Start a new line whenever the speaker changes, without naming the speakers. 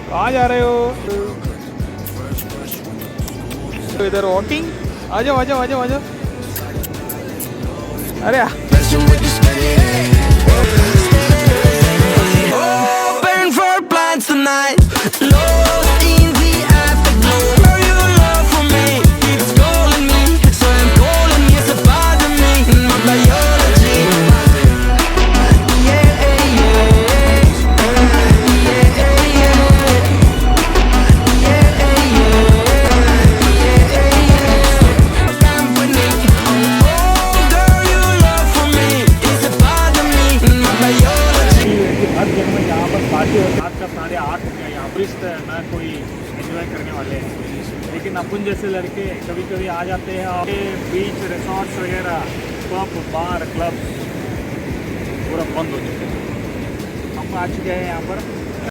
कहाँ जा रहे हो? तो इधर वॉकिंग, आ जाओ आ जाओ आ जाओ आ जाओ। अरे
Open for plans tonight. Lost in the afterglow. Know your love for me keeps calling me, so I'm calling you. It's a part of me, my biology. Yeah, yeah, yeah. Yeah, yeah, yeah. Yeah, yeah. Company. Oh, girl, your love for me is a part of me, my biology.
हर जगह में यहाँ पर party हो, रात का 8:30 हो गया, यहाँ टूरिस्ट ना कोई एंजॉय करने वाले हैं। लेकिन अपन जैसे लड़के कभी कभी आ जाते हैं और बीच रिसोर्ट्स वगैरह पब बार क्लब पूरा बंद हो चुके हैं। हम आ चुके हैं यहाँ पर